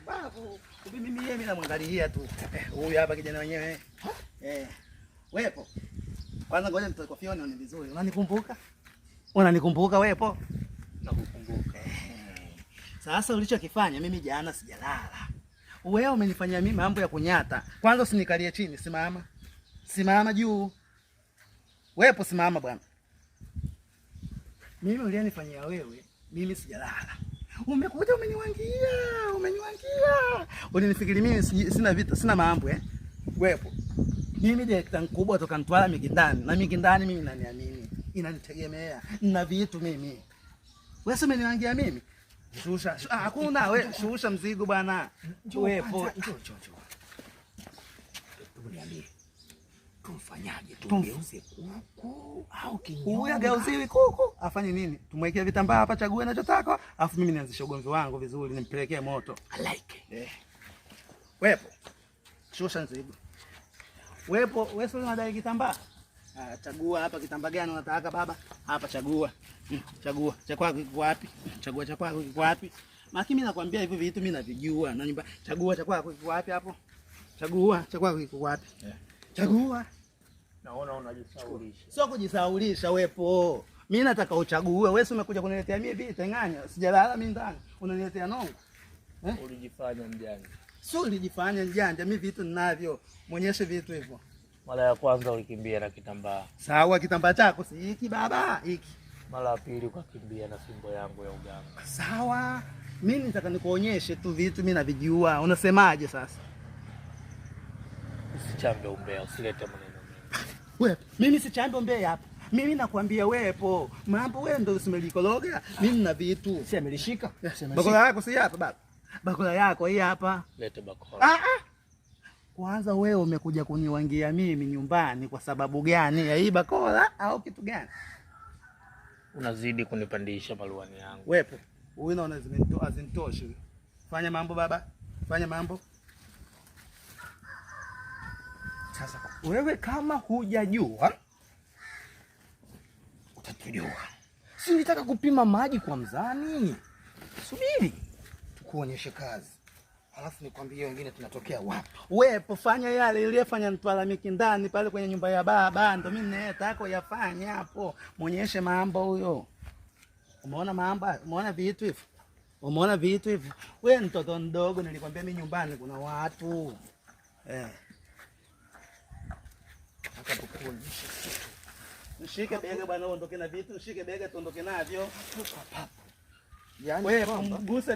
Babu, mimi namwangalia tu. Huyu hapa kijana wenyewe. Wepo. Kwanza ngoja nitoe kofia nione vizuri. Unanikumbuka? Unanikumbuka wepo? Nakukumbuka. Sasa ulichokifanya mimi jana sijalala. Wewe umenifanyia mimi mambo ya kunyata. Kwanza usinikalie chini, simama. Simama juu. Wepo simama bwana. Mimi uliyenifanyia wewe, mimi sijalala. Umekuja umeniwangia. Ulinifikiri mimi sina vita, sina mambo Wepo. Mimi direkta mkubwa toka Mtwara Mikindani. Na Mikindani mimi naniamini. Inanitegemea. Nina vitu mimi. Wewe umeniwangia mimi? Shusha. Hakuna wewe, shusha mzigo bwana. Wepo. Njoo. Uniambie. Tumfanyaje? Tugeuze kuku au kinyonga? Huyu ageuziwi kuku. Afanye nini? Tumwekee vitambaa hapa, chague anachotaka, afu mimi nianzishe ugomvi wangu vizuri, nimpelekee moto. I like. Wepo. Shusha mzigo. Wepo, wewe sio unadai kitambaa? Chagua hapa kitambaa gani unataka baba? Hapa chagua. Chagua. Cha kwako kiko wapi? Chagua cha kwako kiko wapi? Maki mimi nakwambia hivi vitu mimi navijua. Na nyumba chagua cha kwako kiko wapi hapo? Chagua cha kwako kiko wapi? Chagua. Naona unajisaulisha. Sio kujisaulisha wepo. Mimi nataka uchague. Wewe umekuja kuniletea mimi vita nganya. Sijalala mimi ndani. Unaniletea nongo. Ulijifanya mjanja. Sio ulijifanya mjanja, mimi vitu ninavyo. Muonyeshe vitu hivyo. Mara ya kwanza ulikimbia na kitambaa. Sawa, kitambaa chako si hiki baba, hiki. Mara ya pili ukakimbia na fimbo yangu ya uganga. Sawa. Mimi nataka nikuonyeshe tu vitu mimi navijua. Unasemaje sasa? Usichambe umbea, usilete maneno mengi. Wewe, mimi sichambe umbea hapa. Mimi nakwambia wepo. Mambo wewe ndio usimelikologa. Mimi na vitu. Si amelishika? Bakula yako si hapa baba. Bakula yako hii hapa. Lete bakora. Kwanza wewe umekuja kuniwangia mimi nyumbani kwa sababu gani? Ya hii bakora au kitu gani? Unazidi kunipandisha maluani yangu. Wepo. Wewe unaona zinitoshi. Fanya mambo baba. Fanya mambo. Sasa wewe kama hujajua utatujua. Si unataka kupima maji kwa mzani? Subiri tukuonyeshe kazi. Halafu nikwambie wengine tunatokea wapi. Wewe fanya yale iliyofanya Mtwara Mikindani pale kwenye nyumba ya baba, ndio mimi nataka yafanye hapo. Muonyeshe mambo huyo. Umeona mambo? Umeona vitu hivyo? Umeona vitu hivyo? Wewe mtoto mdogo, nilikwambia mimi nyumbani kuna watu. Akakuonyesha kitu. Nishike bega bwana, uondoke na vitu, nishike bega tuondoke navyo. Yaani wewe mguse